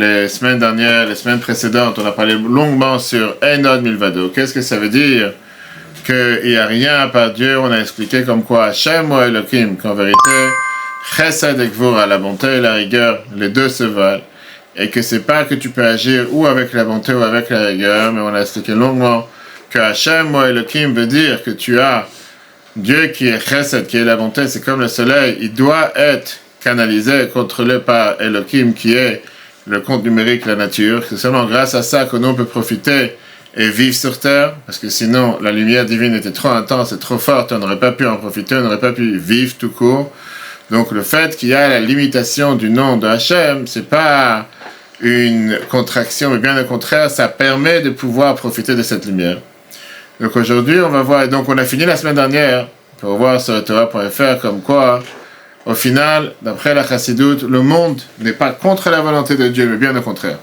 les semaines dernières, les semaines précédentes, on a parlé longuement sur Enod Milvado. Qu'est-ce que ça veut dire? Qu'il n'y a rien à part Dieu. On a expliqué comme quoi Hashem ou Elohim, qu'en vérité, Chesed et Gvura, la bonté et la rigueur, les deux se valent. Et que c'est pas que tu peux agir ou avec la bonté ou avec la rigueur, mais on a expliqué longuement que Hashem ou Elohim veut dire que tu as Dieu qui est Chesed, qui est la bonté, c'est comme le soleil, il doit être canalisé, contrôlé par Elohim, qui est le compte numérique, la nature. C'est seulement grâce à ça que nous on peut profiter et vivre sur Terre, parce que sinon la lumière divine était trop intense et trop forte, on n'aurait pas pu en profiter, on n'aurait pas pu vivre tout court. Donc le fait qu'il y a la limitation du nom de Hachem, c'est pas une contraction, mais bien au contraire, ça permet de pouvoir profiter de cette lumière. Donc aujourd'hui, on va voir, donc on a fini la semaine dernière, pour voir sur Torah.fr comme quoi, au final, d'après la Chassidoute, le monde n'est pas contre la volonté de Dieu, mais bien au contraire.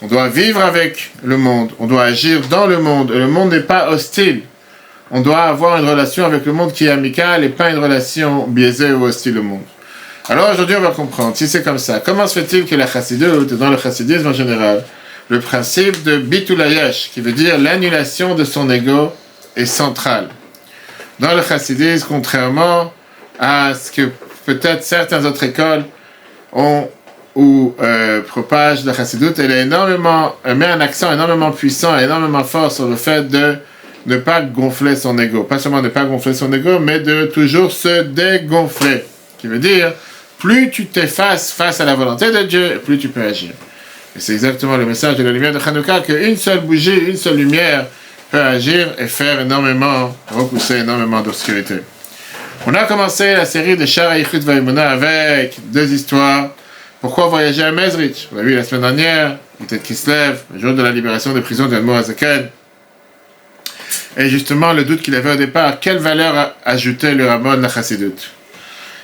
On doit vivre avec le monde, on doit agir dans le monde, et le monde n'est pas hostile. On doit avoir une relation avec le monde qui est amicale et pas une relation biaisée ou hostile au monde. Alors aujourd'hui, on va comprendre, si c'est comme ça, comment se fait-il que la Chassidoute, dans le chassidisme en général, le principe de Bitul Hayesh, qui veut dire l'annulation de son ego, est central. Dans le chassidisme, contrairement à ce que peut-être certaines autres écoles ont ou propagent la chassidoute, elle met un accent énormément puissant, énormément fort sur le fait de ne pas gonfler son ego. Pas seulement ne pas gonfler son ego, mais de toujours se dégonfler. Qui veut dire, plus tu t'effaces face à la volonté de Dieu, plus tu peux agir. Et c'est exactement le message de la lumière de Hanouka, qu'une seule bougie, une seule lumière peut agir et faire énormément, repousser énormément d'obscurité. On a commencé la série de Shara Yichud Vaimuna avec deux histoires. Pourquoi voyager à Mezrich? On l'a vu la semaine dernière, peut-être qu'il se lève, le jour de la libération des prisons d'Admo Azaken. Et justement, le doute qu'il avait au départ, quelle valeur ajoutait le Ramon la Chassidoute?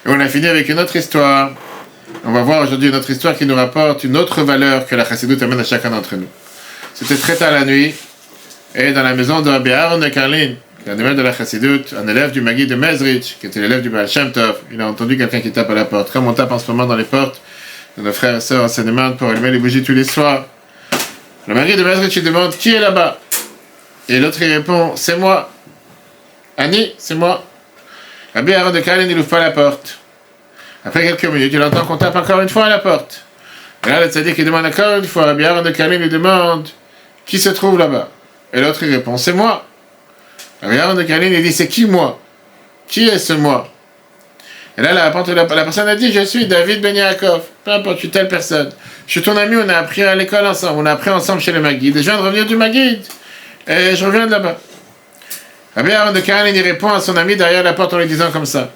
Et on a fini avec une autre histoire. On va voir aujourd'hui une autre histoire qui nous rapporte une autre valeur que la Chassidoute amène à chacun d'entre nous. C'était très tard la nuit, et dans la maison de Rabbi Aaron de Karlin, un élève de la Chassidoute, un élève du Maguid de Mezrich, qui était l'élève du Baal Shem Tov, il a entendu quelqu'un qui tape à la porte. Comme on tape en ce moment dans les portes de nos frères et sœurs en Seine-et-Marne pour allumer les bougies tous les soirs. Le Maguid de Mezrich, il demande qui est là-bas. Et l'autre il répond, c'est moi. Annie, c'est moi. Rabbi Aaron de Karlin, il n'ouvre pas la porte. Après quelques minutes, il entend qu'on tape encore une fois à la porte. Et là, le tzaddik, il demande encore une fois. Rabbi Aaron de Karlin lui demande qui se trouve là-bas. Et l'autre il répond, c'est moi. Rabbi Aaron de Karlin, il dit, c'est qui moi? Qui est ce moi? Et là, la personne a dit, je suis David Ben Yaakov. Peu importe, je suis telle personne. Je suis ton ami, on a appris à l'école ensemble. On a appris ensemble chez le Maguid. Et je viens de revenir du Maguid. Et je reviens de là-bas. Rabbi Aaron de Karlin, il répond à son ami derrière la porte en lui disant comme ça.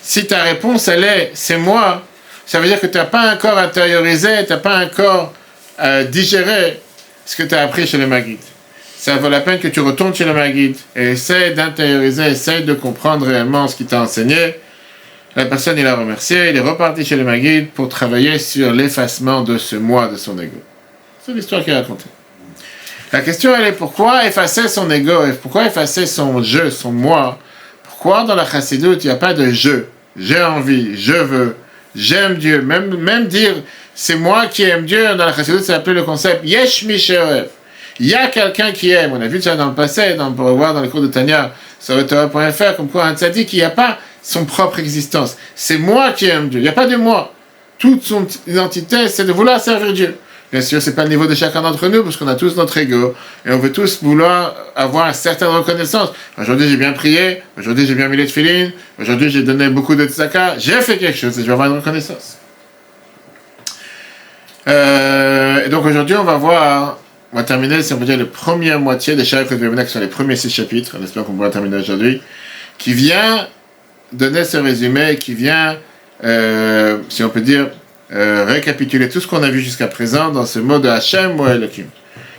Si ta réponse, elle est, c'est moi, ça veut dire que tu n'as pas encore intériorisé, tu n'as pas encore digéré ce que tu as appris chez le Maguid. Ça vaut la peine que tu retournes chez le Maguid et essaie d'intérioriser, essaie de comprendre réellement ce qu'il t'a enseigné. La personne, il a remercié, il est reparti chez le Maguid pour travailler sur l'effacement de ce moi, de son ego. C'est l'histoire qu'il a racontée. La question, elle est pourquoi effacer son ego et pourquoi effacer son je, son moi? Pourquoi dans la chassidoute, il n'y a pas de je? J'ai envie, je veux, j'aime Dieu. Même dire c'est moi qui aime Dieu, dans la chassidoute, c'est appelé le concept Yesh mi she'ohev. Il y a quelqu'un qui aime. On a vu ça dans le passé, on peut revoir dans les cours de Tanya sur Torah.fr, comme quoi un tzaddik, il n'y a pas son propre existence. C'est moi qui aime Dieu. Il n'y a pas de moi. Toute son identité, c'est de vouloir servir Dieu. Bien sûr, c'est pas le niveau de chacun d'entre nous, parce qu'on a tous notre ego, et on veut tous vouloir avoir une certaine reconnaissance. Aujourd'hui, j'ai bien prié, aujourd'hui, j'ai bien mis les tefilines, aujourd'hui, j'ai donné beaucoup de tzaka, j'ai fait quelque chose, et je vais avoir une reconnaissance. Et donc aujourd'hui, on va terminer, si on veut dire, la première moitié des chapitres de qui sont les premiers 6 chapitres, on espère qu'on pourra terminer aujourd'hui, qui vient donner ce résumé, qui vient, si on peut dire, récapituler tout ce qu'on a vu jusqu'à présent dans ce mot de Hashem ou Elohim.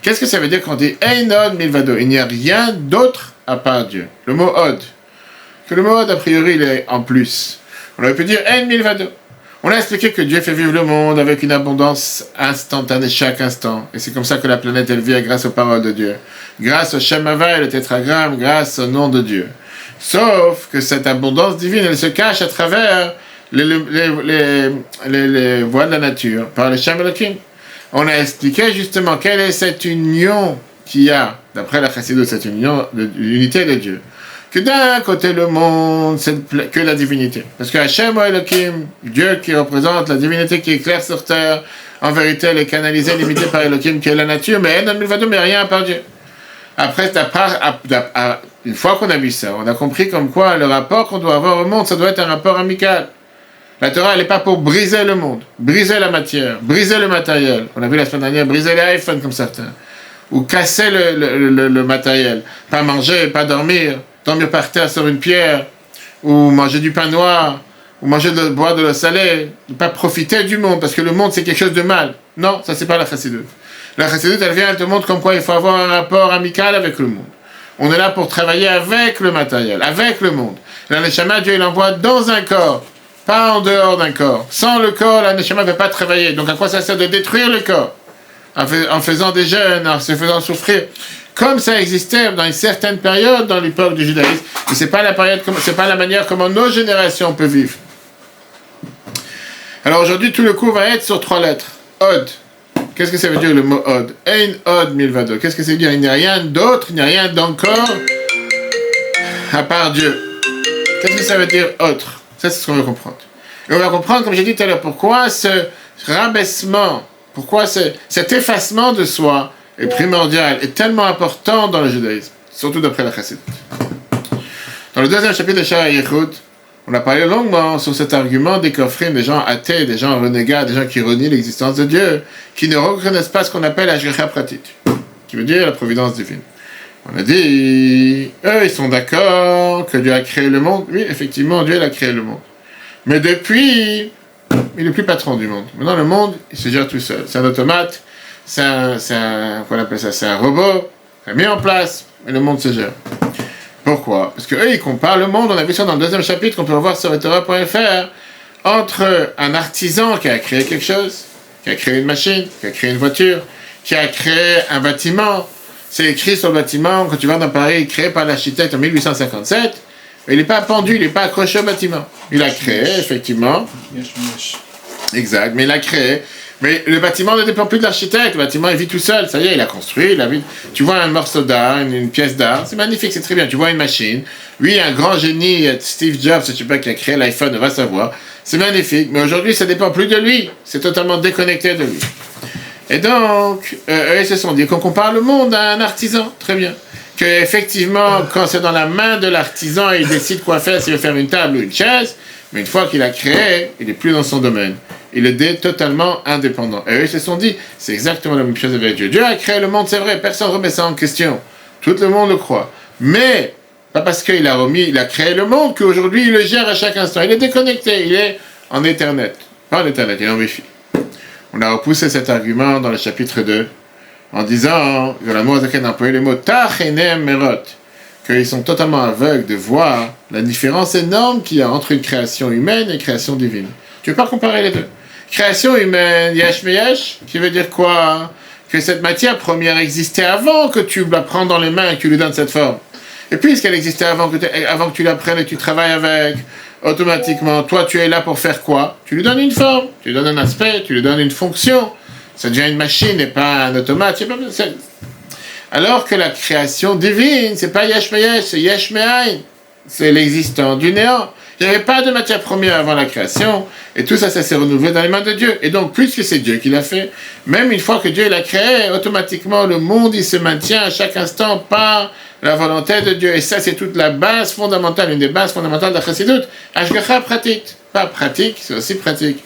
Qu'est-ce que ça veut dire quand on dit Einod Milvado? Il n'y a rien d'autre à part Dieu. Le mot Od. Que le mot Od, a priori, il est en plus. On aurait pu dire Ein Milvado. On a expliqué que Dieu fait vivre le monde avec une abondance instantanée chaque instant. Et c'est comme ça que la planète elle vit grâce aux paroles de Dieu. Grâce au Shem Havai, le tétragramme, grâce au nom de Dieu. Sauf que cette abondance divine, elle se cache à travers les voies de la nature, par le Shem Elohim. on a expliqué justement quelle est cette union qu'il y a, d'après la Chassidut, cette union, l'unité de Dieu. Que d'un côté le monde, c'est que la divinité. Parce que Hachem ou Elohim, Dieu qui représente la divinité qui est claire sur terre, en vérité elle est canalisée, limitée par Elohim qui est la nature, mais Enon Milvado, mais rien à part Dieu. Après, une fois qu'on a vu ça, on a compris comme quoi le rapport qu'on doit avoir au monde, ça doit être un rapport amical. La Torah, elle n'est pas pour briser le monde, briser la matière, briser le matériel. On a vu la semaine dernière, briser les iPhones comme certains. Ou casser le matériel. Pas manger, pas dormir par terre sur une pierre, ou manger du pain noir, ou boire de l'eau salée, ne pas profiter du monde, parce que le monde c'est quelque chose de mal. Non, ça c'est pas la Chassidut. La Chassidut, elle te montre comme quoi il faut avoir un rapport amical avec le monde. On est là pour travailler avec le matériel, avec le monde. La Neshama, Dieu il l'envoie dans un corps, pas en dehors d'un corps. Sans le corps, la Neshama ne peut pas travailler. Donc à quoi ça sert de détruire le corps en faisant des jeûnes, en se faisant souffrir, comme ça existait dans une certaine période dans l'époque du judaïsme, mais c'est pas la manière comment nos générations peuvent vivre. Alors aujourd'hui, tout le cours va être sur 3 lettres. Od. Qu'est-ce que ça veut dire le mot Od? Ein Od Milvado. Qu'est-ce que ça veut dire? Il n'y a rien d'autre, il n'y a rien d'encore à part Dieu. Qu'est-ce que ça veut dire autre? Ça, c'est ce qu'on veut comprendre. Et on va comprendre, comme j'ai dit tout à l'heure, pourquoi ce rabaissement, pourquoi cet effacement de soi est primordial, est tellement important dans le judaïsme, surtout d'après la Chassidut. Dans le 2e chapitre de Shara Yechud, on a parlé longuement sur cet argument des kofrim, des gens athées, des gens renégats, des gens qui renient l'existence de Dieu, qui ne reconnaissent pas ce qu'on appelle Hashgacha Pratit, qui veut dire la providence divine. On a dit, eux, ils sont d'accord que Dieu a créé le monde. Oui, effectivement, Dieu a créé le monde. Mais depuis, il n'est plus patron du monde. Maintenant, le monde, il se gère tout seul. C'est un automate, qu'on appelle ça, c'est un robot, c'est mis en place, et le monde se gère. Pourquoi? Parce qu'eux, ils comparent le monde, on a vu ça dans le 2e chapitre, qu'on peut revoir sur etora.fr, entre un artisan qui a créé quelque chose, qui a créé une machine, qui a créé une voiture, qui a créé un bâtiment. C'est écrit sur le bâtiment, quand tu vas dans Paris, créé par l'architecte en 1857, mais il n'est pas pendu, il n'est pas accroché au bâtiment. Il a créé, effectivement. Exact, mais il a créé. Mais le bâtiment ne dépend plus de l'architecte, le bâtiment il vit tout seul, ça y est, il a construit, il a vu. Tu vois un morceau d'art, une pièce d'art, c'est magnifique, c'est très bien. Tu vois une machine, oui, un grand génie, Steve Jobs, je ne sais pas qui a créé l'iPhone, on va savoir, c'est magnifique, mais aujourd'hui ça ne dépend plus de lui, c'est totalement déconnecté de lui. Et donc, eux ils se sont dit qu'on compare le monde à un artisan, très bien. Que effectivement, quand c'est dans la main de l'artisan, il décide quoi faire, s'il veut faire une table ou une chaise, mais une fois qu'il a créé, il n'est plus dans son domaine. Il est totalement indépendant. Et eux, ils se sont dit, c'est exactement la même chose avec Dieu. Dieu a créé le monde, c'est vrai, personne ne remet ça en question. Tout le monde le croit. Mais, pas parce qu'il a créé le monde qu'aujourd'hui, il le gère à chaque instant. Il est déconnecté, il est en Ethernet. Pas en Ethernet, il est en Wi-Fi. On a repoussé cet argument dans le chapitre 2, en disant, dans la mot on a employé le mot Tachenem Merot, qu'ils sont totalement aveugles de voir la différence énorme qu'il y a entre une création humaine et une création divine. Tu ne veux pas comparer les deux. Création humaine, yesh meyesh, qui veut dire quoi? Que cette matière première existait avant que tu la prends dans les mains et que tu lui donnes cette forme. Et puisqu'elle existait avant que tu la prennes et que tu travailles avec, automatiquement, toi tu es là pour faire quoi? Tu lui donnes une forme, tu lui donnes un aspect, tu lui donnes une fonction. Ça devient une machine et pas un automate. Alors que la création divine, c'est pas yesh meyesh, c'est yesh me'ayin. C'est l'existant du néant. Il n'y avait pas de matière première avant la création, et tout ça, ça s'est renouvelé dans les mains de Dieu. Et donc, puisque c'est Dieu qui l'a fait, même une fois que Dieu l'a créé, automatiquement, le monde, il se maintient à chaque instant par la volonté de Dieu. Et ça, c'est toute la base fondamentale, une des bases fondamentales de la Chassidut. Hashgacha pratique. Pas pratique, c'est aussi pratique.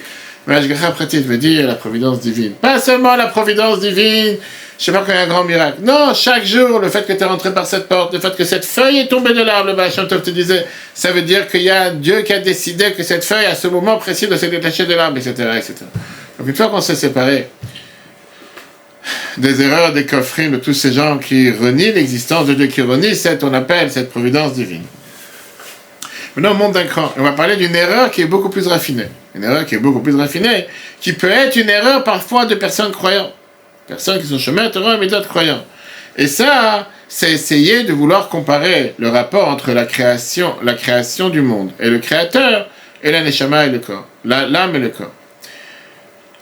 Mais Hashgacha pratique veut dire la providence divine. Pas seulement la providence divine, je sais pas qu'il y a un grand miracle. Non, chaque jour, le fait que tu es rentré par cette porte, le fait que cette feuille est tombée de l'arbre, le Baal Shem Tov te disait, ça veut dire qu'il y a Dieu qui a décidé que cette feuille, à ce moment précis, doit se détacher de l'arbre, etc., etc. Donc une fois qu'on s'est séparé des erreurs, des coffrines, de tous ces gens qui renient l'existence de Dieu, qui renient on appelle cette providence divine. Maintenant, on monte d'un cran. On va parler d'une erreur qui est beaucoup plus raffinée. Une erreur qui est beaucoup plus raffinée, qui peut être une erreur parfois de personnes croyantes. Personnes qui sont chemins, Torah, mais d'autres croyants. Et ça, c'est essayer de vouloir comparer le rapport entre la création du monde et le créateur, et la neshama et le corps, l'âme et le corps.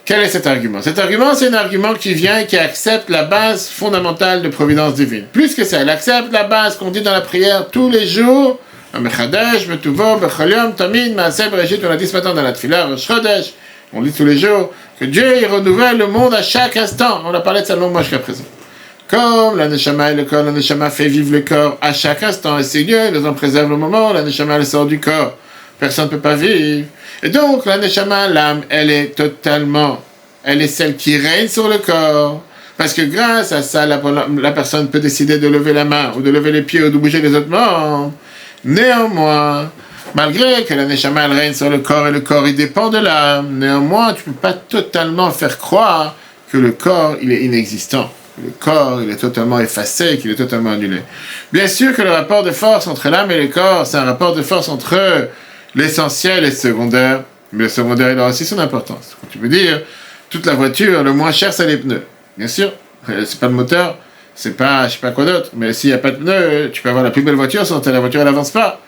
Quel est cet argument? Cet argument, c'est un argument qui vient et qui accepte la base fondamentale de providence divine. Plus que ça, elle accepte la base qu'on dit dans la prière tous les jours. Mechadesh, Metuvo, Bechol Yom, Tamid, Maaseh, Bereshit, on a dit ce matin dans la Tfilah, Rosh Chodesh, on lit tous les jours, que Dieu il renouvelle le monde à chaque instant. On a parlé de ça longuement jusqu'à présent. Comme la Neshama et le corps, la Neshama fait vivre le corps à chaque instant, et c'est Dieu, il nous en préserve le moment, la Neshama elle sort du corps, personne ne peut pas vivre. Et donc, la Neshama, l'âme, elle est celle qui règne sur le corps. Parce que grâce à ça, la personne peut décider de lever la main, ou de lever les pieds, ou de bouger les autres membres. Néanmoins, malgré que la Neshama, elle règne sur le corps, et le corps, il dépend de l'âme, néanmoins, tu ne peux pas totalement faire croire que le corps, il est inexistant. Le corps, il est totalement effacé, qu'il est totalement annulé. Bien sûr que le rapport de force entre l'âme et le corps, c'est un rapport de force entre l'essentiel et le secondaire, mais le secondaire, il a aussi son importance. Quand tu veux dire, toute la voiture, le moins cher, c'est les pneus. Bien sûr, c'est pas le moteur, c'est pas, je sais pas quoi d'autre, mais s'il n'y a pas de pneus, tu peux avoir la plus belle voiture, sans la voiture, elle n'avance pas.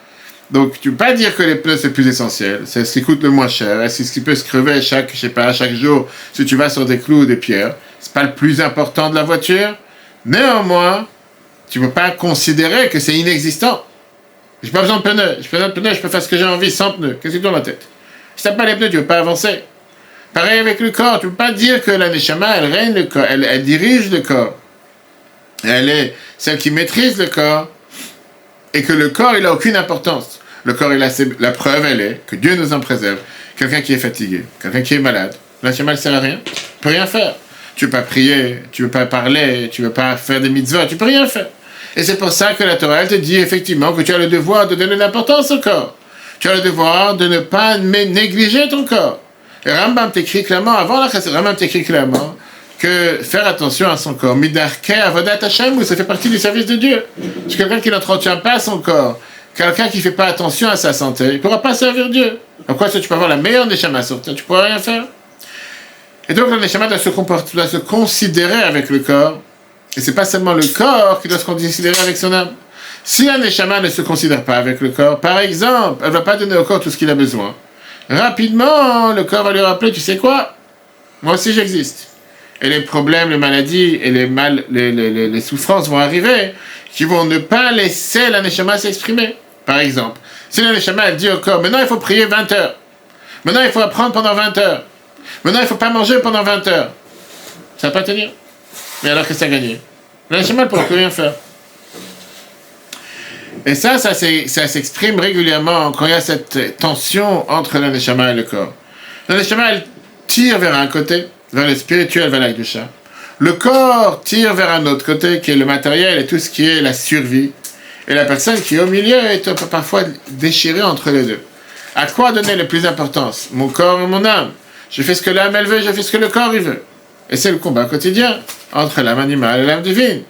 Donc, tu peux pas dire que les pneus, c'est plus essentiel, c'est ce qui coûte le moins cher, c'est ce qui peut se crever chaque jour, si tu vas sur des clous ou des pierres. C'est pas le plus important de la voiture. Néanmoins, tu peux pas considérer que c'est inexistant. J'ai pas besoin de pneus. Je peux faire ce que j'ai envie sans pneus. Qu'est-ce que tu as dans la tête? Si t'as pas les pneus, tu veux pas avancer. Pareil avec le corps. Tu peux pas dire que la Neshama, elle règne le corps. Elle dirige le corps. Elle est celle qui maîtrise le corps. Et que le corps, il a aucune importance. Le corps, la preuve, elle est que Dieu nous en préserve. Quelqu'un qui est fatigué, quelqu'un qui est malade. La Neshama, elle sert à rien. Tu peux rien faire. Tu peux pas prier, tu veux pas parler, tu veux pas faire des mitzvot, tu peux rien faire. Et c'est pour ça que la Torah, elle te dit effectivement que tu as le devoir de donner l'importance au corps. Tu as le devoir de ne pas négliger ton corps. Et Rambam t'écrit clairement, avant la Chassid, Rambam t'écrit clairement que faire attention à son corps, midarke avodat Hashem, ça fait partie du service de Dieu. C'est quelqu'un qui n'entretient pas son corps, quelqu'un qui fait pas attention à sa santé, il pourra pas servir Dieu. Pourquoi est-ce que tu peux avoir la meilleure neshama sur toi, tu pourras rien faire. Et donc, la neshama doit se considérer avec le corps. Et c'est pas seulement le corps qui doit se considérer avec son âme. Si la neshama ne se considère pas avec le corps, par exemple, elle va pas donner au corps tout ce qu'il a besoin. Rapidement, le corps va lui rappeler, tu sais quoi? Moi aussi j'existe. Et les problèmes, les maladies et les souffrances vont arriver, qui vont ne pas laisser la neshama s'exprimer. Par exemple, si la neshama elle dit au corps, maintenant il faut prier 20 heures. Maintenant il faut apprendre pendant 20 heures. Maintenant il faut pas manger pendant 20 heures. Ça va pas tenir. Mais alors que ça a gagné. La neshama ne pourra plus rien faire. Et ça s'exprime régulièrement quand il y a cette tension entre la neshama et le corps. La neshama, elle tire vers un côté, vers le spirituel, vers la kedusha. Le corps tire vers un autre côté, qui est le matériel et tout ce qui est la survie. Et la personne qui est au milieu est parfois déchirée entre les deux. À quoi donner le plus d'importance? Mon corps et mon âme. Je fais ce que l'âme elle veut, je fais ce que le corps il veut. Et c'est le combat quotidien entre l'âme animale et l'âme divine.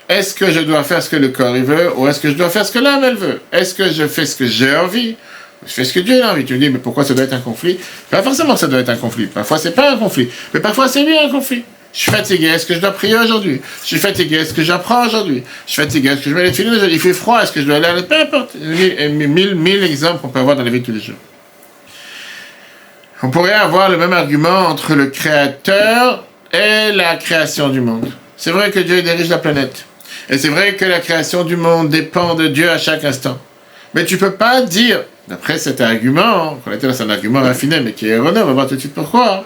Est-ce que je dois faire ce que le corps il veut, ou est-ce que je dois faire ce que l'âme elle veut? Est-ce que je fais ce que j'ai envie? Je fais ce que Dieu a envie. Tu me dis, mais pourquoi ça doit être un conflit? Pas forcément que ça doit être un conflit. Parfois c'est pas un conflit, mais parfois c'est bien un conflit. Je suis fatigué, est-ce que je dois prier aujourd'hui? Je suis fatigué, est-ce que j'apprends aujourd'hui? Je suis fatigué, est-ce que je mets les filets aujourd'hui? Il fait froid, est-ce que je dois aller à la... Peu importe. Mille exemples qu'on peut avoir dans la vie de tous les jours. On pourrait avoir le même argument entre le Créateur et la création du monde. C'est vrai que Dieu dirige la planète. Et c'est vrai que la création du monde dépend de Dieu à chaque instant. Mais tu peux pas dire, d'après cet argument, c'est un argument raffiné mais qui est erroné, on va voir tout de suite pourquoi,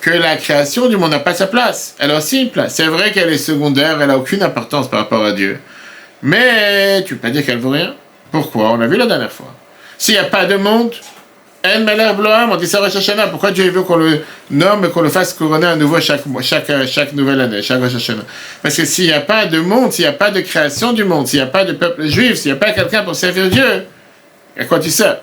que la création du monde n'a pas sa place. Elle a aussi une place. C'est vrai qu'elle est secondaire, elle n'a aucune importance par rapport à Dieu. Mais tu peux pas dire qu'elle vaut rien. Pourquoi? On l'a vu la dernière fois. S'il n'y a pas de monde, En Meler Bloam, on dit ça Rosh Hashanah. Pourquoi Dieu veut qu'on le nomme et qu'on le fasse couronner à nouveau chaque nouvelle année, chaque Rosh Hashanah? Parce que s'il n'y a pas de monde, s'il n'y a pas de création du monde, s'il n'y a pas de peuple juif, s'il n'y a pas quelqu'un pour servir Dieu, à quoi tu sers?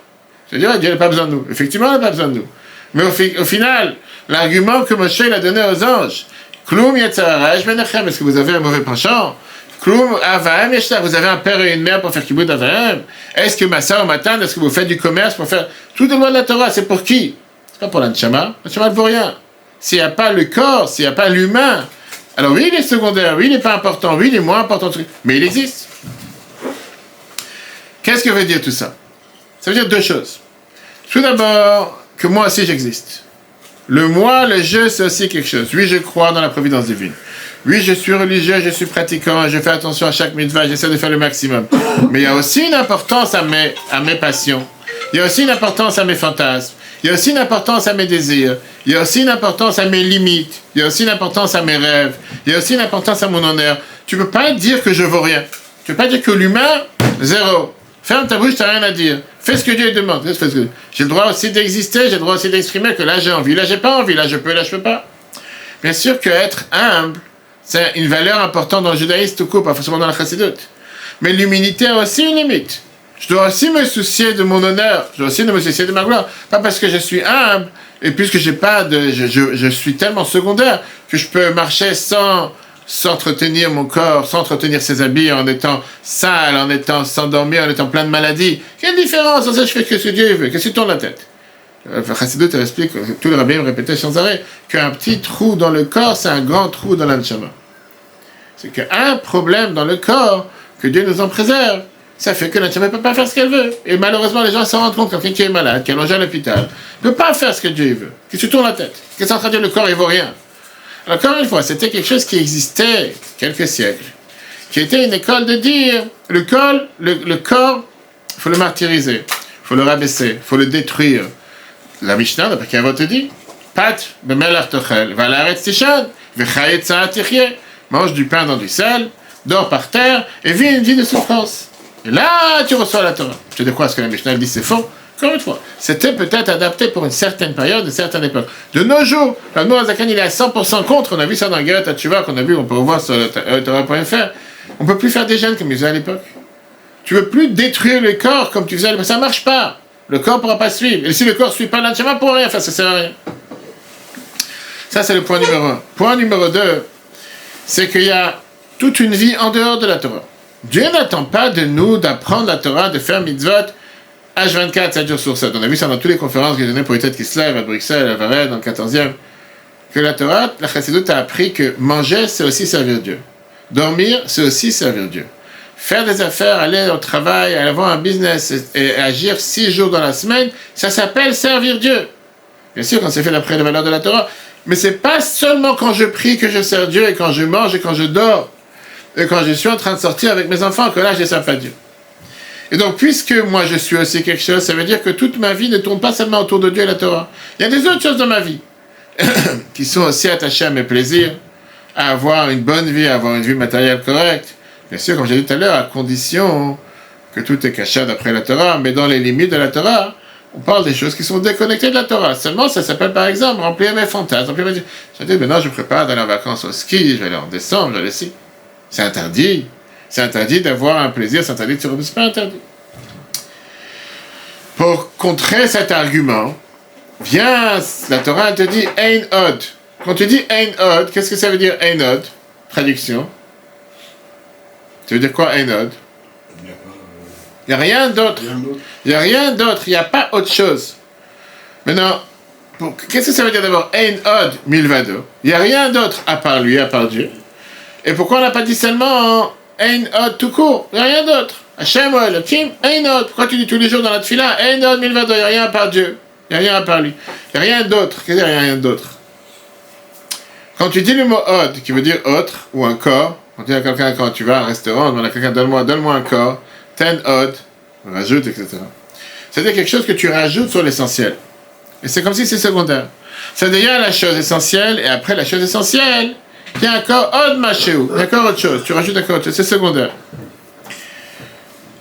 Je veux dire, Dieu n'a pas besoin de nous. Effectivement, il n'a pas besoin de nous. Mais au final, l'argument que Moshe a donné aux anges, Kloum Yetzarara, est-ce que vous avez un mauvais penchant? Kloum Avahem Yeshta, vous avez un père et une mère pour faire Kibbutz Avahem? Est-ce que Massa ou Matan, est-ce que vous faites du commerce pour faire tout le loi de la Torah? C'est pour qui? C'est pas pour l'Anshama. L'Anshama ne vaut rien. S'il n'y a pas le corps, s'il n'y a pas l'humain, alors oui, il est secondaire, oui, il n'est pas important, oui, il est moins important, mais il existe. Qu'est-ce que veut dire tout ça? Ça veut dire deux choses. Tout d'abord, que moi aussi j'existe. Le moi, le je, c'est aussi quelque chose. Oui, je crois dans la providence divine. Oui, je suis religieux, je suis pratiquant, je fais attention à chaque mitzvah, j'essaie de faire le maximum. Mais il y a aussi une importance à mes passions. Il y a aussi une importance à mes fantasmes. Il y a aussi une importance à mes désirs. Il y a aussi une importance à mes limites. Il y a aussi une importance à mes rêves. Il y a aussi une importance à mon honneur. Tu ne peux pas dire que je vaux rien. Tu ne peux pas dire que l'humain, zéro. Ferme ta bouche, tu n'as rien à dire. Fais ce que Dieu demande. J'ai le droit aussi d'exister, j'ai le droit aussi d'exprimer que là j'ai envie, là j'ai pas envie, là je peux pas. Bien sûr qu'être humble, c'est une valeur importante dans le judaïsme tout court, pas forcément dans la chassidoute. Mais l'humilité a aussi une limite. Je dois aussi me soucier de mon honneur, je dois aussi me soucier de ma gloire. Pas parce que je suis humble, et puisque j'ai pas de, je suis tellement secondaire que je peux marcher sans entretenir mon corps, sans entretenir ses habits, en étant sale, en étant sans dormir, en étant plein de maladies. Quelle différence? En ça, je fais ce que Dieu veut. Qu'est-ce qui tourne la tête? Chassidut explique, tous les rabbins répétaient sans arrêt, qu'un petit trou dans le corps, c'est un grand trou dans l'anshama. C'est qu'un problème dans le corps, que Dieu nous en préserve, ça fait que l'anshama ne peut pas faire ce qu'elle veut. Et malheureusement, les gens se rendent compte que quelqu'un qui est malade, qui est logé à l'hôpital, ne peut pas faire ce que Dieu veut. Qu'est-ce qui tourne la tête? Qu'est-ce qui est en train de dire? Le corps, il vaut rien. Alors, encore une fois, c'était quelque chose qui existait quelques siècles, qui était une école de dire, le corps, il faut le martyriser, il faut le rabaisser, il faut le détruire. La Mishnah, d'après qu'elle va te dire, Pat, bemelach tochel, va l'arrêter tishan, vechayet sa'atichye, mange du pain dans du sel, dors par terre, et vis une vie de souffrance. Et là, tu reçois la Torah. Tu sais de quoi ce que la Mishnah dit, c'est faux. Encore une fois, c'était peut-être adapté pour une certaine période, une certaine époque. De nos jours, le Noah Zakan, il est à 100% contre. On a vu ça dans la Guerre Tachuvah, qu'on a vu, on peut revoir sur Torah.fr. On ne peut plus faire des jeûnes comme ils faisaient à l'époque. Tu ne veux plus détruire le corps comme tu faisais à l'époque. Ça ne marche pas. Le corps ne pourra pas suivre. Et si le corps ne suit pas l'anshama, pour rien faire, ça ne sert à rien. Ça, c'est le point numéro 1. Point numéro 2, c'est qu'il y a toute une vie en dehors de la Torah. Dieu n'attend pas de nous d'apprendre la Torah, de faire mitzvot, H24, 7 jours sur 7. On a vu ça dans toutes les conférences que j'ai données pour les têtes qui se lèvent, à Bruxelles, à Varennes, dans le 14e. Que la Torah, la Chassidut a appris que manger, c'est aussi servir Dieu. Dormir, c'est aussi servir Dieu. Faire des affaires, aller au travail, avoir un business et agir 6 jours dans la semaine, ça s'appelle servir Dieu. Bien sûr, quand c'est fait d'après les valeurs de la Torah. Mais c'est pas seulement quand je prie que je sers Dieu et quand je mange et quand je dors et quand je suis en train de sortir avec mes enfants que là, je sers pas Dieu. Et donc, puisque moi je suis aussi quelque chose, ça veut dire que toute ma vie ne tourne pas seulement autour de Dieu et la Torah. Il y a des autres choses dans ma vie qui sont aussi attachées à mes plaisirs, à avoir une bonne vie, à avoir une vie matérielle correcte. Bien sûr, comme j'ai dit tout à l'heure, à condition que tout est caché d'après la Torah, mais dans les limites de la Torah, on parle des choses qui sont déconnectées de la Torah. Seulement, ça s'appelle par exemple remplir mes fantasmes. Remplir mes... Je dis, maintenant je prépare d'aller en vacances au ski, je vais aller en décembre, je vais aller ici. C'est interdit. C'est interdit d'avoir un plaisir, c'est interdit de se reposer, c'est pas interdit. Pour contrer cet argument, viens, la Torah te dit Ein Od. Quand tu dis Ein Od, qu'est-ce que ça veut dire Ein Od? Traduction. Ça veut dire quoi Ein Od? Il n'y a rien d'autre. Il n'y a rien d'autre. Il n'y a pas autre chose. Maintenant, qu'est-ce que ça veut dire d'abord Ein Od Milvado? Il n'y a rien d'autre à part lui, à part Dieu. Et pourquoi on n'a pas dit seulement Ein Od tout court? Il n'y a rien d'autre. Hashem ou Elohim, Ein Od. Pourquoi tu dis tous les jours dans la tefila Ein Od Milvado? Il n'y a rien à part Dieu. Il n'y a rien à part lui. Il n'y a rien d'autre. Qu'est-ce qu'il y a rien d'autre? Quand tu dis le mot Od, qui veut dire autre, ou un corps, quand tu dis à quelqu'un, quand tu vas à un restaurant, on demande à quelqu'un, donne-moi un corps, ten Od, rajoute, etc. C'est-à-dire quelque chose que tu rajoutes sur l'essentiel. Et c'est comme si c'est secondaire. C'est-à-dire la chose essentielle, et après la chose essentielle, il y a encore Od Machéou, il y a encore autre chose, tu rajoutes encore autre chose, c'est secondaire.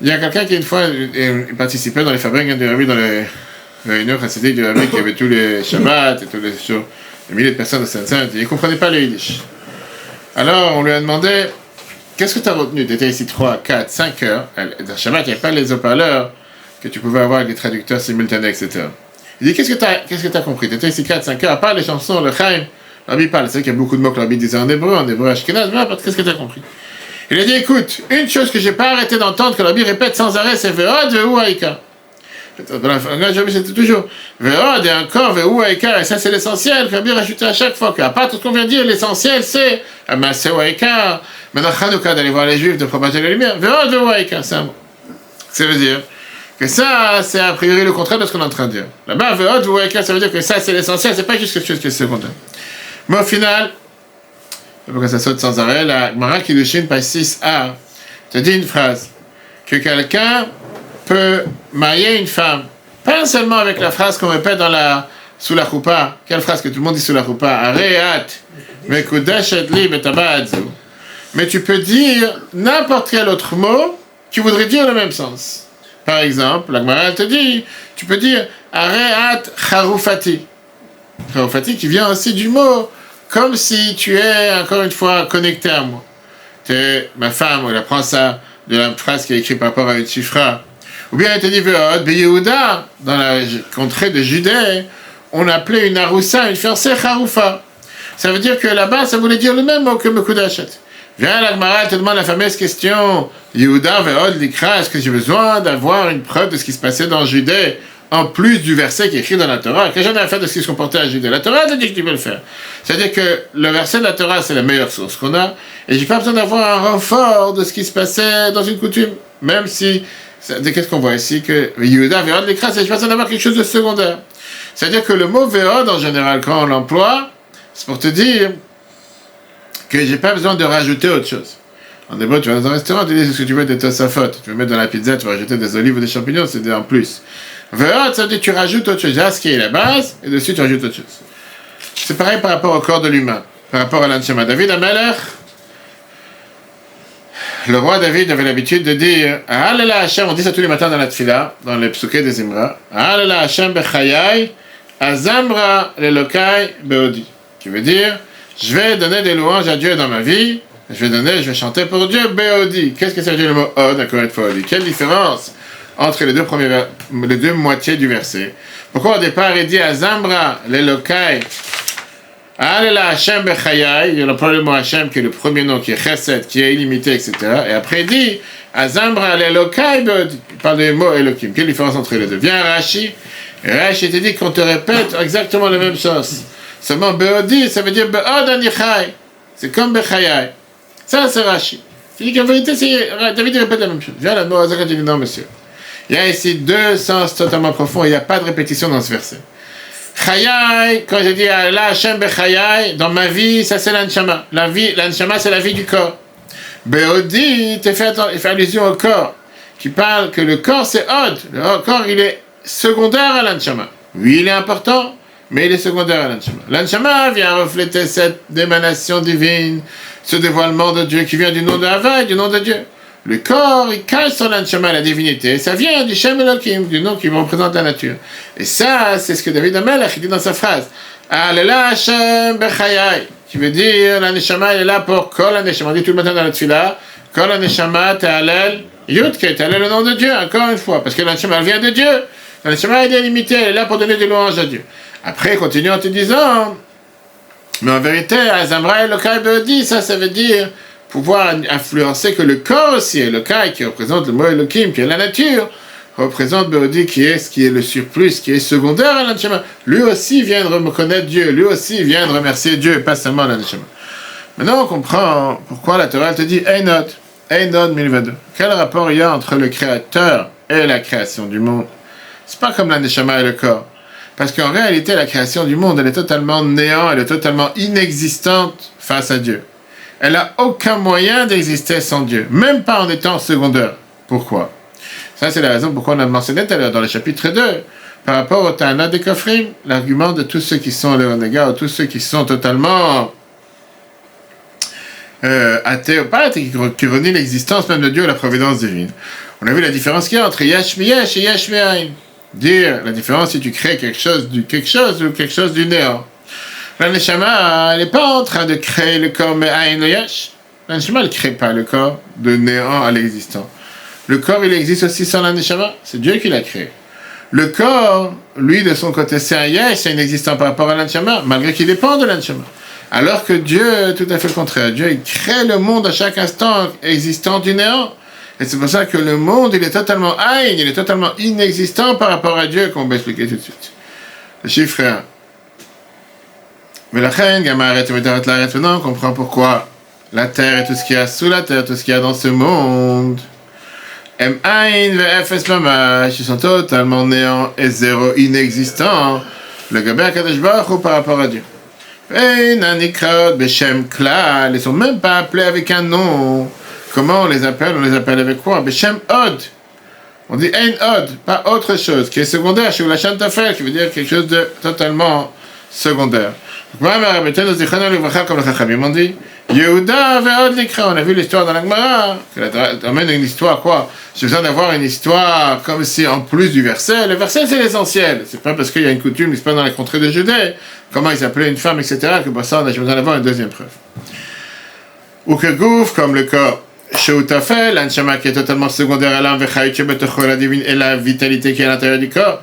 Il y a quelqu'un qui, une fois, il participait dans les fabriques de Rabbi, dans les réunions chassidiques de Rabbi, qui avait tous les Shabbats et tous les jours, des milliers de personnes de Saint-Saint, il ne comprenait pas le Yiddish. Alors, on lui a demandé, qu'est-ce que tu as retenu? Tu étais ici 3, 4, 5 heures. Dans Shabbat, il n'y avait pas les haut-parleurs que tu pouvais avoir avec des traducteurs simultanés, etc. Il dit, qu'est-ce que tu as compris? Tu étais ici 4, 5 heures, à part les chansons, le Chaim, Rabbi parle. C'est vrai qu'il y a beaucoup de mots que Rabbi disait en hébreu ashkenaz, mais qu'est-ce que tu as compris? Il a dit, écoute, une chose que je n'ai pas arrêté d'entendre, que Rabbi répète sans arrêt, c'est Ve'od ve'u ha'ikar. Dans la langage, c'était toujours Ve'od et encore ve'u ha'ikar, et ça c'est l'essentiel, que Rabbi rajoutait à chaque fois, qu'à part tout ce qu'on vient de dire, l'essentiel c'est Amaseu ha'ikar. Maintenant, Chanukah, d'aller voir les Juifs, de propager la lumière, Ve'od ve'u ha'ikar, c'est un mot. Ça veut dire que ça, c'est a priori le contraire de ce qu'on est en train de dire. Là-bas, Ve'od, vous voyez que ça veut dire que ça, c'est l'essentiel, c'est pas juste quelque chose qui est secondaire. Mais au final, pour que ça saute sans arrêt, la Gemara Kiddushin, page 6a, te dit une phrase, que quelqu'un peut marier une femme, pas seulement avec la phrase qu'on répète sous la choupa, quelle phrase que tout le monde dit sous la choupa, Areat, Mekudeshet li betabadzu. Mais tu peux dire n'importe quel autre mot qui voudrait dire le même sens. Par exemple, la Gemara te dit, tu peux dire Areat Charufati. Charufati qui vient aussi du mot, comme si tu es encore une fois connecté à moi. Ma femme, elle apprend ça de la phrase qui est écrite par rapport à une chifra. Ou bien elle te dit Ve'od, Yehuda, dans la contrée de Judée, on appelait une aroussa, une fiancée Charoufa. Ça veut dire que là-bas, ça voulait dire le même mot que Mekudeshet. Viens, la Gemara te demande la fameuse question, Yehuda, Ve'od, Likra, est-ce que j'ai besoin d'avoir une preuve de ce qui se passait dans Judée, en plus du verset qui est écrit dans la Torah? Qu'est-ce que j'en ai à faire de ce qui se comportait à Judée? La Torah te dit que tu peux le faire. C'est-à-dire que le verset de la Torah, c'est la meilleure source qu'on a, et j'ai pas besoin d'avoir un renfort de ce qui se passait dans une coutume, même si, qu'est-ce qu'on voit ici? Que Yehuda, Ve'od, Likra, j'ai pas besoin d'avoir quelque chose de secondaire. C'est-à-dire que le mot Ve'od, en général, quand on l'emploie, c'est pour te dire que j'ai pas besoin de rajouter autre chose. En hébreu, tu vas dans un restaurant, tu dis ce que tu veux des tosafot. Tu veux mettre dans la pizza, tu vas rajouter des olives ou des champignons, c'est en plus. Ve'od, ça veut dire que tu rajoutes autre chose. Là, ce qui est la base, et dessus, tu rajoutes autre chose. C'est pareil par rapport au corps de l'humain, par rapport à l'anshama. David Amelech, le roi David avait l'habitude de dire Alléluia Hashem, on dit ça tous les matins dans la tfila, dans les psuké des Zimra, Alléluia Hashem bechayai, azamra lelokai beodi. Qui veut dire, je vais donner des louanges à Dieu dans ma vie, je vais chanter pour Dieu, beodi. Qu'est-ce que ça veut dire le mot od, encore une fois, odi? Quelle différence entre les deux moitiés du verset? Pourquoi au départ il dit azamra lelokai, Alléluia Hashem bechayai, il emploie le mot Hashem qui est le premier nom, qui est chesed, qui est illimité, etc. Et après il dit azamra lelokai beodi. Il parle du mot Elohim. Quelle différence entre les deux? Viens Rashi te dit qu'on te répète exactement la même chose. Seulement beodi, ça veut dire beod anichai. C'est comme bechayai. Ça c'est Rashi. Il dit qu'en vérité, David répète la même chose. Viens là, Noazaka dit non monsieur. Il y a ici deux sens totalement profonds, il n'y a pas de répétition dans ce verset. Chayai, quand je dis la Hashem bechayai, dans ma vie, ça c'est l'anshama. L'anshama c'est la vie du corps. Beodi, il fait allusion au corps, qui parle que le corps c'est od. Le corps il est secondaire à l'anshama. Oui, il est important, mais il est secondaire à l'anshama. L'anshama vient refléter cette émanation divine, ce dévoilement de Dieu qui vient du nom de Hava et du nom de Dieu. Le corps, il cache son l'anshama, la divinité, ça vient du Shem Elohim, du nom qui représente la nature. Et ça, c'est ce que David Amelech dit dans sa phrase. Alléluia Hashem bechayai, qui veut dire l'aneshama est là pour kol aneshama. On dit tout le matin dans la tefila, kol aneshama te'alel yudke, te'alel le nom de Dieu, encore une fois, parce que l'aneshama elle vient de Dieu. L'aneshama est illimitée, elle est là pour donner des louanges à Dieu. Après, continue en te disant, mais en vérité, Azamra Elokai Beodi, ça veut dire pouvoir influencer que le corps aussi, Elokai, qui représente le mot Elohim, qui est la nature, représente Beodi, qui est ce qui est le surplus, qui est secondaire à l'aneshama. Lui aussi vient de reconnaître Dieu, lui aussi vient de remercier Dieu, pas seulement l'aneshama. Maintenant, on comprend pourquoi la Torah te dit Einod 1022. Quel rapport il y a entre le Créateur et la création du monde? C'est pas comme l'aneshama et le corps. Parce qu'en réalité, la création du monde, elle est totalement néant, elle est totalement inexistante face à Dieu. Elle n'a aucun moyen d'exister sans Dieu, même pas en étant secondaire. Pourquoi? Ça, c'est la raison pourquoi on a mentionné tout à l'heure dans le chapitre 2, par rapport au Ta'ana des Kofrim, l'argument de tous ceux qui sont les renégats, ou tous ceux qui sont totalement athées, pas athées, qui renient l'existence même de Dieu et la providence divine. On a vu la différence qu'il y a entre Yesh Miyesh et Yesh Me'ain. Dire la différence si tu crées quelque chose ou quelque chose du néant. La Neshama, elle n'est pas en train de créer le corps Me'ain le Yesh. La Neshama, elle ne crée pas le corps de néant à l'existant. Le corps, il existe aussi sans la Neshama. C'est Dieu qui l'a créé. Le corps, lui, de son côté, c'est un Yesh, c'est inexistant par rapport à la Neshama, malgré qu'il dépend de la Neshama. Alors que Dieu, tout à fait le contraire. Dieu, il crée le monde à chaque instant existant du néant. Et c'est pour ça que le monde, il est totalement aïn, il est totalement inexistant par rapport à Dieu, qu'on va expliquer tout de suite. Le chiffre 1. Mais la reine, maintenant, on comprend pourquoi la terre et tout ce qu'il y a sous la terre, tout ce qu'il y a dans ce monde, M1 VFS Mamash, ils sont totalement néants et zéro inexistant. Le Gabé Akadosh Baruch Hu par rapport à Dieu. Et Nanikraot Beshem Klal, ils sont même pas appelés avec un nom. Comment on les appelle? On les appelle avec quoi? Beshem Od. On dit Ein Od, pas autre chose, qui est secondaire, chez la Shantafel, qui veut dire quelque chose de totalement secondaire. Comme le Chachamim, on dit Yehuda ve'od likra. On a vu l'histoire dans la Gemara, qui amène une histoire quoi? J'ai besoin d'avoir une histoire comme si en plus du verset. Le verset c'est l'essentiel. C'est pas parce qu'il y a une coutume qui se passe dans les contrées de Judée, comment ils appelaient une femme, etc., que pour ça on a besoin d'avoir une deuxième preuve. Ou que Gouf, comme le corps. Sheutafel, l'anshama qui est totalement secondaire à l'âme, la divine et la vitalité qui est à l'intérieur du corps.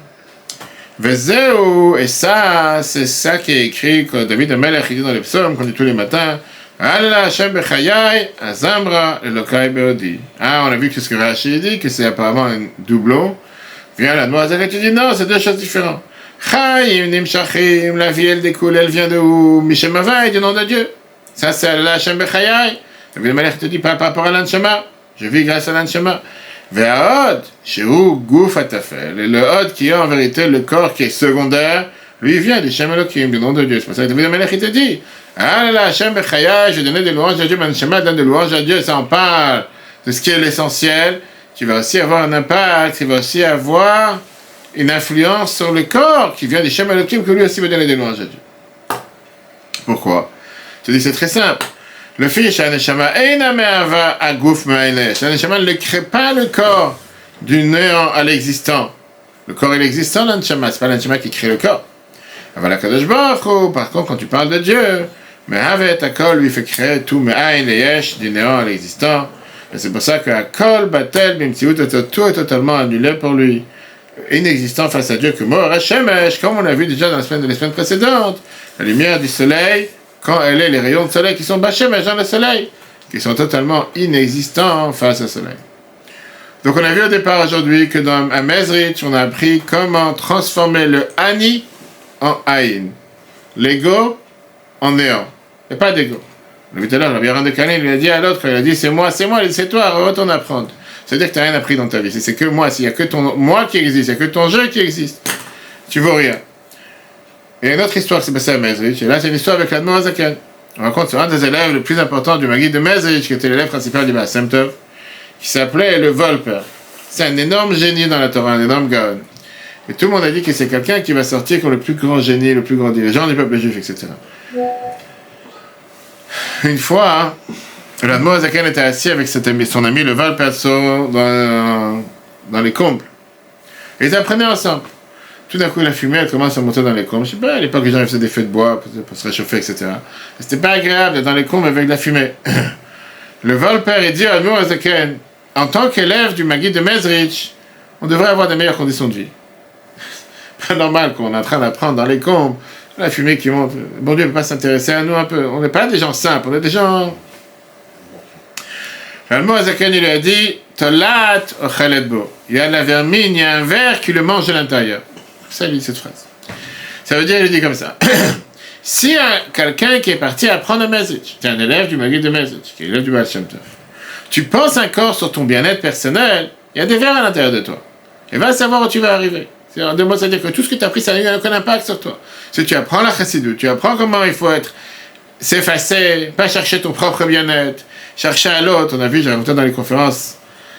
Vezeu, et ça, c'est ça qui est écrit quand David Amelech dit dans les psaumes, qu'on dit tous les matins. Allah Hashem bechayai, azamra, elokai beodi. Ah, on a vu que ce que Rashi dit, que c'est apparemment un doublon. Viens la Noazaret, tu dis non, c'est deux choses différentes. Chaim, nimshachim, la vie elle découle, elle vient de où? Mishemavai, du nom de Dieu. Ça c'est Allah Hashem bechayai. David Amelech te dit pas par rapport à l'anshama. Je vis grâce à l'anshama. Ve'ahod, shehu gouf atafel. Et le hod qui est en vérité le corps qui est secondaire, lui vient du Shem Elohim, du nom de Dieu. C'est pour ça que David Amelech il te dit, ah là, Hashem bechaya, je donnais des louanges à Dieu, mais Neshama donne des louanges à Dieu, ça en parle de ce qui est l'essentiel, qui va aussi avoir un impact, qui va aussi avoir une influence sur le corps, qui vient du Shem Elohim, que lui aussi va donner des louanges à Dieu. Pourquoi? Je te dis, c'est très simple. Le fils, Neshama, Einameava Agouf Ma'elesh. Neshama ne crée pas le corps du néant à l'existant. Le corps est l'existant, l'Neshama. C'est pas l'Neshama qui crée le corps. Aval HaKadosh Baruch Hu, par contre, quand tu parles de Dieu, Mehavet Akol lui fait créer tout Me'ain Leyesh, du néant à l'existant. Et c'est pour ça que Akol Batel Bimtsiut, tout est totalement annulé pour lui. Inexistant face à Dieu que Mor Hashemesh, comme on a vu déjà dans les semaines précédentes. La lumière du soleil, quand elle est les rayons de soleil qui sont Bashemesh dans le soleil, qui sont totalement inexistants face au soleil. Donc on a vu au départ aujourd'hui que dans Mezrich, on a appris comment transformer le Ani en Aïn. L'ego en néant. Il n'y a pas d'ego. On a vu tout à l'heure, Rabbi Yaron de Kalin, il a dit à l'autre, il a dit c'est moi, il dit c'est toi, retourne apprendre. C'est-à-dire que tu n'as rien appris dans ta vie. C'est que moi, s'il n'y a que ton moi qui existe, il n'y a que ton jeu qui existe. Tu vaux rien. Et une autre histoire qui s'est passée à Mezrich, et là c'est une histoire avec l'Admor Hazaken. On raconte sur un des élèves les plus importants du Maguid de Mezrich, qui était l'élève principal du Baal Shem Tov, qui s'appelait le Volper. C'est un énorme génie dans la Torah, un énorme Gaon. Et tout le monde a dit que c'est quelqu'un qui va sortir comme le plus grand génie, le plus grand dirigeant du peuple juif, etc. Une fois, l'Admor Hazaken était assis avec son ami le Volper dans les combles. Et ils apprenaient ensemble. Tout d'un coup, la fumée, elle commence à monter dans les combles. Je sais pas, à l'époque, les gens faisaient des feux de bois pour se réchauffer, etc. C'était pas agréable d'être dans les combles avec de la fumée. Le Volper, il dit à Admor Hazaken, en tant qu'élève du Maguid de Mezrich, on devrait avoir des meilleures conditions de vie. Pas normal qu'on est en train d'apprendre dans les combles, la fumée qui monte. Bon Dieu ne peut pas s'intéresser à nous un peu. On n'est pas des gens simples, on est des gens... Admor Hazaken, il lui a dit, Tolat ocheletbo. Il y a de la vermine, il y a un ver qui le mange de l'intérieur. Ça, il dit cette phrase. Ça veut dire, il dit comme ça. Si quelqu'un qui est parti apprendre à Mezrich, tu es un élève du Maguid de Mezrich, qui est élève du Baal Shem Tov, tu penses encore sur ton bien-être personnel, il y a des vers à l'intérieur de toi. Et va savoir où tu vas arriver. En deux mots, c'est-à-dire que tout ce que tu as appris, ça n'a aucun impact sur toi. Si tu apprends la chassidut, tu apprends comment il faut être, s'effacer, pas chercher ton propre bien-être, chercher à l'autre. On a vu, j'ai raconté dans les conférences,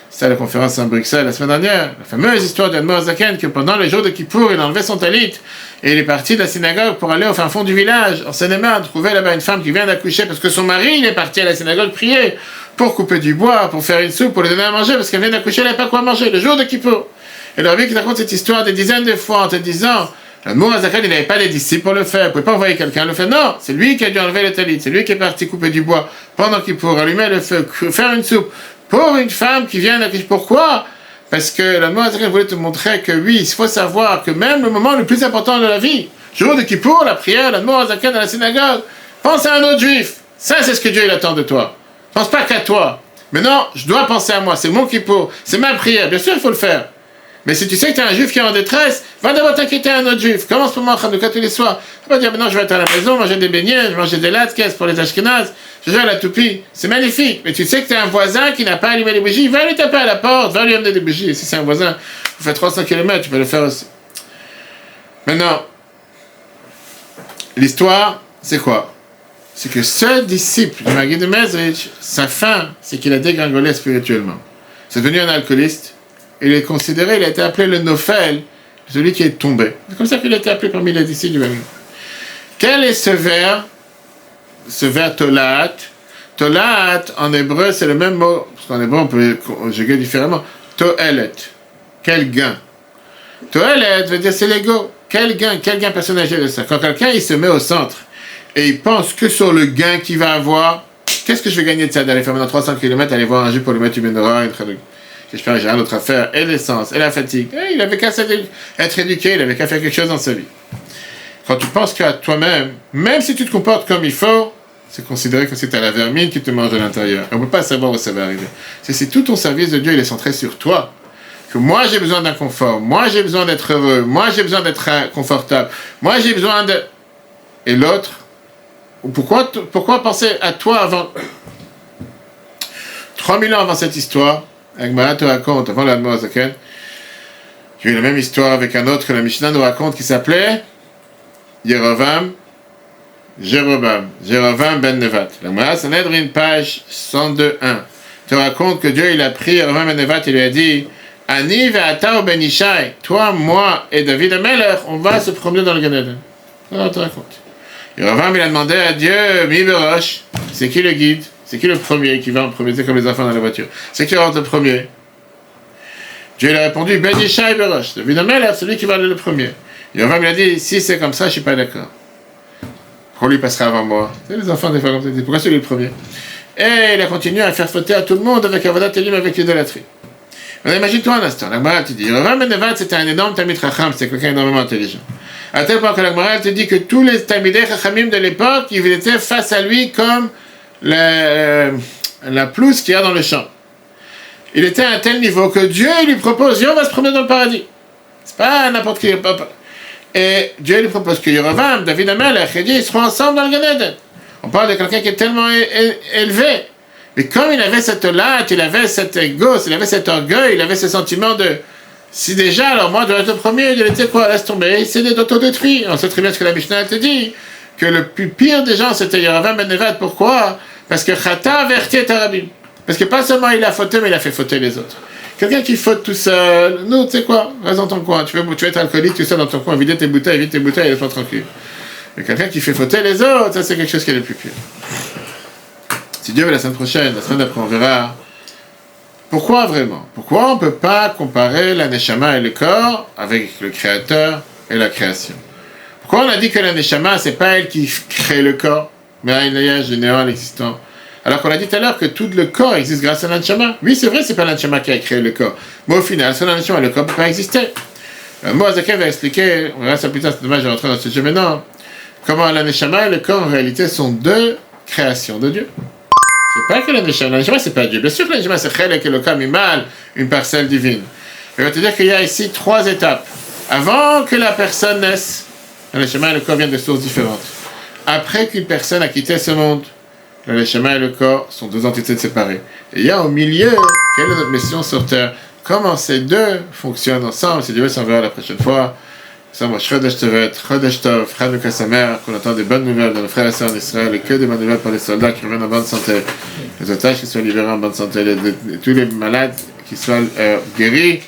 c'était la conférence à Bruxelles la semaine dernière, la fameuse histoire d'Admor Hazaken, que pendant les jours de Kippour, il a enlevé son talit, et il est parti de la synagogue pour aller au fin fond du village, en Seine-et-Marne, trouver là-bas une femme qui vient d'accoucher, parce que son mari, il est parti à la synagogue prier, pour couper du bois, pour faire une soupe, pour lui donner à manger, parce qu'elle vient d'accoucher, elle n'avait pas quoi manger, le jour de Kippour. Et le rabbi qui raconte cette histoire des dizaines de fois, en te disant, l'Admor Hazaken, il n'avait pas les disciples pour le faire, il ne pouvait pas envoyer quelqu'un le faire, non, c'est lui qui a dû enlever le talit, c'est lui qui est parti couper du bois, pendant Kippour, allumer le feu, faire une soupe, pour une femme qui vient d'accoucher. Pourquoi? Parce que l'Admor Hazaken voulait te montrer que oui, il faut savoir que même le moment le plus important de la vie, jour de Kippour, la prière, l'Admor Hazaken à la synagogue, pense à un autre juif. Ça, c'est ce que Dieu il attend de toi. Pense pas qu'à toi. Mais non, je dois penser à moi, c'est mon Kippour, c'est ma prière. Bien sûr, il faut le faire. Mais si tu sais que tu es un juif qui est en détresse, va d'abord t'inquiéter à un autre juif. Commence pour moi en Hanouka tous les soirs. Tu vas dire, maintenant je vais être à la maison, manger des beignets, je vais manger des latkes pour les Ashkenazes, je vais à la toupie. C'est magnifique. Mais tu sais que tu as un voisin qui n'a pas allumé les bougies, va lui taper à la porte, va lui amener des bougies. Et si c'est un voisin, vous faites 300 km, tu peux le faire aussi. Maintenant, l'histoire, c'est quoi? C'est que ce disciple du Maguide de Mezrich, sa fin, c'est qu'il a dégringolé spirituellement. C'est devenu un alcooliste. Il est considéré, il a été appelé le Nofel, celui qui est tombé. C'est comme ça qu'il a été appelé parmi les disciples du Maguide. Quel est ce vers? Ce vers Tolaat. Tolaat, en hébreu, c'est le même mot, parce qu'en hébreu, on peut conjuguer différemment. Toelet. Quel gain? Toelet veut dire c'est l'ego. Quel gain personnage de ça? Quand quelqu'un, il se met au centre, et il pense que sur le gain qu'il va avoir, qu'est-ce que je vais gagner de ça, d'aller faire maintenant 300 km, aller voir un jus pour lui mettre une menorah, j'espère que j'ai rien d'autre à faire, et l'essence, et la fatigue. Et il avait qu'à être éduqué, il avait qu'à faire quelque chose dans sa vie. Quand tu penses qu'à toi-même, même si tu te comportes comme il faut, c'est considéré que c'est à la vermine qui te mange de l'intérieur. On ne peut pas savoir où ça va arriver. C'est tout ton service de Dieu, il est centré sur toi. Que moi j'ai besoin d'un confort, moi j'ai besoin d'être heureux, moi j'ai besoin d'être confortable, moi j'ai besoin de... Et l'autre, pourquoi penser à toi avant 3000 ans avant cette histoire, Agmara te raconte, avant l'Admor Zaken, il y a eu la même histoire avec un autre que la Mishnah nous raconte qui s'appelait Jérovam ben Nevat. L'Agmara Sanhedrin, page 102.1, te raconte que Dieu il a pris Jérovam ben Nevat et lui a dit Ani ve'ata ben Ishai, toi, moi et David Amelech, on va se promener dans le Gan Eden. Alors, te raconte. Jérovam il a demandé à Dieu, Mi Berosh, c'est qui le guide? C'est qui le premier qui va en premier? C'est comme les enfants dans la voiture. C'est qui rentre le premier? Dieu il a répondu, Ben Ishai Berosh. David Amelech, celui qui va aller le premier. Jérovam il a dit, si c'est comme ça, je suis pas d'accord. Pourquoi lui passera avant moi? C'est les enfants des fois comme ça. Pourquoi c'est lui le premier? Et il a continué à faire fauter à tout le monde avec Avodat Elim, avec l'idolâtrie. Alors imagine-toi un instant, l'Agmara te dit, Jérovam ben Nevat c'était un énorme Talmid Chacham, c'était quelqu'un énormément intelligent. À tel point que l'Agmara te dit que tous les Talmidei Chachamim de l'époque, ils étaient face à lui comme la pelouse qu'il y a dans le champ. Il était à un tel niveau que Dieu lui propose, on va se promener dans le paradis. C'est pas n'importe qui. Et Dieu lui propose que Jérovam, David Amelech, et Dieu, ils seront ensemble dans le Gan Eden. On parle de quelqu'un qui est tellement élevé. Mais comme il avait cette latte, il avait cet ego, il avait cet orgueil, il avait ce sentiment de si déjà, alors moi, je dois être le premier, il était quoi, laisse tomber, c'est d'autodétruire. On sait très bien ce que la Mishnah te dit, que le plus pire des gens, c'était Jérovam ben Nevat. Pourquoi? Parce que Chata avertit Tarabim. Parce que pas seulement il a fauté, mais il a fait fauter les autres. Quelqu'un qui faute tout seul, nous, tu sais quoi, reste dans ton coin, tu veux être alcoolique tout seul dans ton coin, vider tes bouteilles, vide tes bouteilles, et laisse-toi tranquille. Mais quelqu'un qui fait fauter les autres, ça c'est quelque chose qui est le plus pire. Si Dieu veut, la semaine prochaine, la semaine d'après, on verra pourquoi vraiment. Pourquoi on ne peut pas comparer la Neshama et le corps avec le Créateur et la création. Pourquoi on a dit que la Neshama, c'est pas elle qui crée le corps, mais un ayage général existant. Alors qu'on a dit tout à l'heure que tout le corps existe grâce à la Neshama. Oui, c'est vrai, c'est pas la Neshama qui a créé le corps. Mais au final, sans la Neshama, le corps ne peut pas exister. Moazaka va expliquer, on verra ça plus tard, c'est dommage de rentrer dans ce sujet maintenant, comment la Neshama et le corps en réalité sont deux créations de Dieu. C'est pas que la Neshama c'est pas Dieu. Bien sûr que la Neshama c'est Chelek Elokam Imal, une parcelle divine. Je vais te dire qu'il y a ici 3 étapes. Avant que la personne naisse, la Neshama et le corps viennent de sources différentes. Après qu'une personne a quitté ce monde, la Neshama et le corps sont 2 entités séparées. Et il y a au milieu, quelle est notre mission sur Terre? Comment ces deux fonctionnent ensemble? Si Dieu veut, s'en verra la prochaine fois. Chodesh Tevet, Chodesh Tov, Chanukah Samer, qu'on entend des bonnes nouvelles de nos frères et sœurs en Israël, et que des bonnes nouvelles pour les soldats qui reviennent en bonne santé, les otages qui soient libérés en bonne santé, tous les malades qui soient guéris,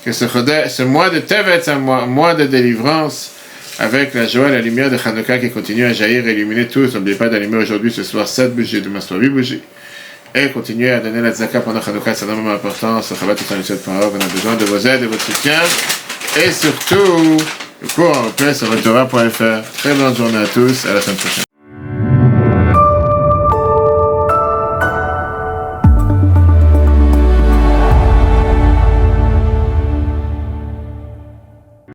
que ce mois de Tevet, c'est un mois de délivrance, avec la joie et la lumière de Chanukah qui continue à jaillir et illuminer tous. N'oubliez pas d'allumer aujourd'hui, ce soir, 7 bougies, demain soir 8 bougies. Et continuez à donner la tzaka pendant Chanukah, c'est énormément important. Ce Chabad est en mission de parole, on a besoin de vos aides et de votre soutien. Et surtout, le cours en replay sur Torah.fr. Très bonne journée à tous, à la semaine prochaine.